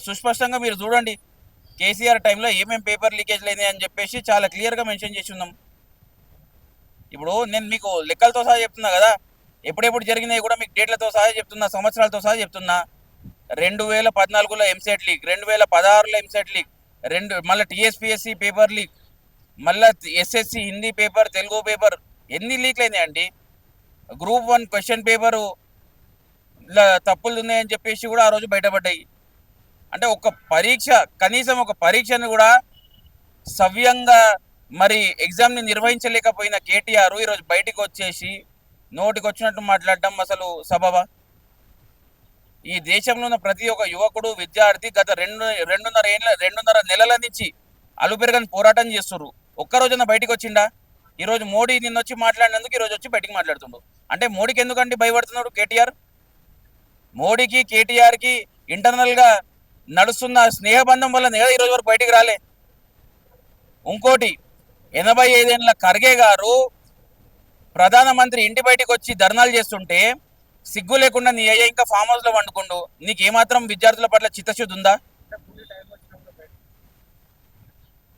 సుస్పష్టంగా మీరు చూడండి. కేసీఆర్ టైంలో ఏమేమి పేపర్ లీకేజ్ లేని అని చెప్పేసి చాలా క్లియర్గా మెన్షన్ చేసి ఉన్నాం. ఇప్పుడు నేను మీకు లెక్కలతో సహా చెప్తున్నా కదా, ఎప్పుడెప్పుడు జరిగినాయి కూడా మీకు డేట్లతో సహా చెప్తున్నా, సంవత్సరాలతో సహా చెప్తున్నా. 2014లో ఎంసెట్ లీక్, 2016లో ఎంసెట్ లీక్, మళ్ళీ టీఎస్పీఎస్సీ పేపర్ లీక్, మళ్ళీ SSC Hindi paper, Telugu paper, ఎన్ని లీక్లు అయినాయండి. గ్రూప్ 1 క్వశ్చన్ పేపరు ఇలా తప్పులు ఉన్నాయని చెప్పేసి కూడా ఆ రోజు బయటపడ్డాయి. అంటే ఒక పరీక్ష, కనీసం ఒక పరీక్షను కూడా సవ్యంగా మరి ఎగ్జామ్ని నిర్వహించలేకపోయిన కేటీఆర్ ఈరోజు బయటికి వచ్చేసి నోటికి వచ్చినట్టు మాట్లాడడం అసలు సబబా? ఈ దేశంలో ఉన్న ప్రతి ఒక్క యువకుడు, విద్యార్థి గత రెండున్నర నెలల నుంచి అలుపెరగని పోరాటం చేస్తున్నారు. ఒక్కరోజున బయటికి వచ్చిండా? ఈరోజు మోడీ నిన్నొచ్చి మాట్లాడినందుకు ఈరోజు వచ్చి బయటికి మాట్లాడుతుండు. అంటే మోడీకి ఎందుకండి భయపడుతున్నాడు కేటీఆర్? మోడీకి కేటీఆర్కి ఇంటర్నల్గా నడుస్తున్న స్నేహబంధం వల్ల ఈరోజు వరకు బయటికి రాలే. ఇంకోటి, 85 ఏళ్ళ ఖర్గే గారు ప్రధానమంత్రి ఇంటి బయటికి వచ్చి ధర్నాలు చేస్తుంటే సిగ్గు లేకుండా నీ అయ్యా ఇంకా ఫామ్ హౌస్ లో వండుకుండు. నీకేమాత్రం విద్యార్థుల పట్ల చిత్తశుద్ధి ఉందా?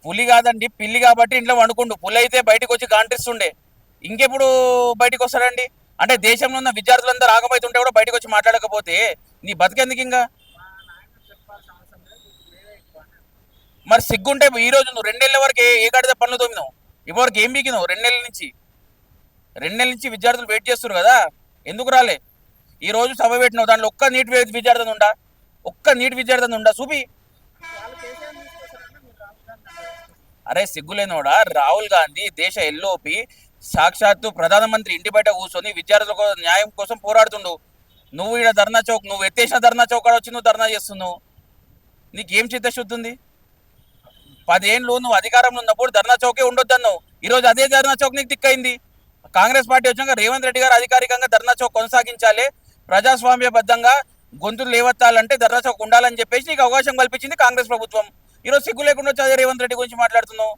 పులి కాదండి, పిల్లి కాబట్టి ఇంట్లో వండుకుండు. పులి అయితే బయటకు వచ్చి గాంటిస్తుండే, ఇంకెప్పుడు బయటకు వస్తాడండి? అంటే దేశంలో ఉన్న విద్యార్థులందరూ ఆగమైతుంటే కూడా బయటకు వచ్చి మాట్లాడకపోతే నీ బతికెందుకు ఇంకా? మరి సిగ్గుంటే ఈ రోజు నువ్వు 2 నెలల వరకు ఏ గాడిద పనులు తోమినావు? ఇప్పటివరకు ఏం బీకినావు? 2 నెలల నుంచి విద్యార్థులు వెయిట్ చేస్తున్నారు కదా, ఎందుకు రాలే? ఈ రోజు సభ పెట్టినావు, దాంట్లో ఒక్క నీట్ విద్యార్థి ఉండా? ఒక్క నీట్ విద్యార్థి ఉండా? చూపి. అరే సిగ్గులేనోడా, రాహుల్ గాంధీ దేశ ఎల్ఓపి సాక్షాత్తు ప్రధానమంత్రి ఇంటి బయట కూర్చొని విద్యార్థుల న్యాయం కోసం పోరాడుతుండు. నువ్వు ఇక్కడ ధర్నా చౌక్, నువ్వు ఎత్తేసిన ధర్నా చౌక్ వచ్చి నువ్వు ధర్నా చేస్తున్నావు. నీకేం చిత్తశుద్ధి ఉంది? 10 ఏళ్ళు నువ్వు అధికారంలో ఉన్నప్పుడు ధర్నా చౌకే ఉండొద్దన్నావు. ఈరోజు అదే ధర్నా చౌక్ నీకు దిక్కైంది. కాంగ్రెస్ పార్టీ వచ్చాక రేవంత్ రెడ్డి గారు అధికారికంగా ధర్నా చౌక్ కొనసాగించాలి, ప్రజాస్వామ్యబద్ధంగా గొంతులు లేవెత్తాలంటే ధర్నా చౌక్ ఉండాలని చెప్పేసి నీకు అవకాశం కల్పించింది కాంగ్రెస్ ప్రభుత్వం. ఈరోజు సిగ్గు లేకుండా వచ్చి అదే రేవంత్ రెడ్డి గురించి మాట్లాడుతున్నావు.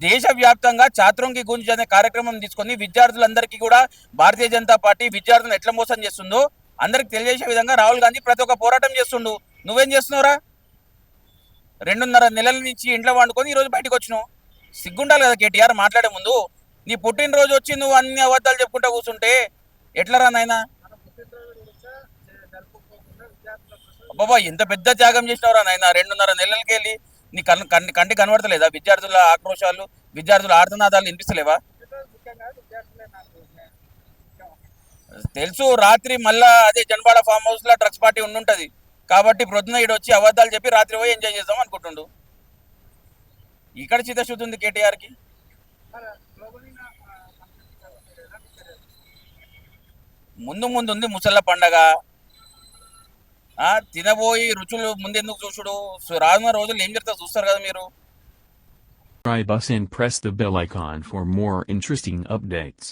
దేశవ్యాప్తంగా చాతుర్ంగి గుంజ్ అనే కార్యక్రమం తీసుకొని విద్యార్థులందరికీ కూడా భారతీయ జనతా పార్టీ విద్యార్థులను ఎట్లా మోసం చేస్తుందో అందరికి తెలియజేసే విధంగా రాహుల్ గాంధీ ప్రతి ఒక్క పోరాటం చేస్తుండు. నువ్వేం చేస్తున్నావురా? 2.5 నెలల నుంచి ఇంట్లో వండుకొని ఈరోజు బయటకు వచ్చినావు. సిగ్గుండాలి కదా కేటీఆర్ మాట్లాడే ముందు. నీ పుట్టినరోజు వచ్చి నువ్వు అన్ని అబద్ధాలు చెప్పుకుంటా కూర్చుంటే ఎట్లరా నాయనా? బాబా ఎంత పెద్ద త్యాగం చేసినవరా నాయన! 2.5 నెలలకి వెళ్ళి నీ కంటి కనబడతలేదా విద్యార్థుల ఆక్రోశాలు, విద్యార్థుల ఆర్తనాదాలు వినిపిస్తలేవా? తెలుసు, రాత్రి మళ్ళా అదే జన్వాడ ఫామ్ హౌస్ లో డ్రగ్స్ పార్టీ ఉండుంటది కాబట్టి ప్రొద్దున ఈడు వచ్చి అబద్ధాలు చెప్పి రాత్రి పోయి ఎంజాయ్ చేద్దాం అనుకుంటుండు. ఇక్కడ చిత్తశుద్ధి ఉంది కేటీఆర్ కి. ముందు ఉంది ముసళ్ళ పండగ. తినబోయి రుచులు ముందెందుకు చూసుడు? రానున్న రోజులు ఏం జరుగుతుందో చూస్తారు కదా మీరు. Subscribe us and press the bell icon for more interesting updates.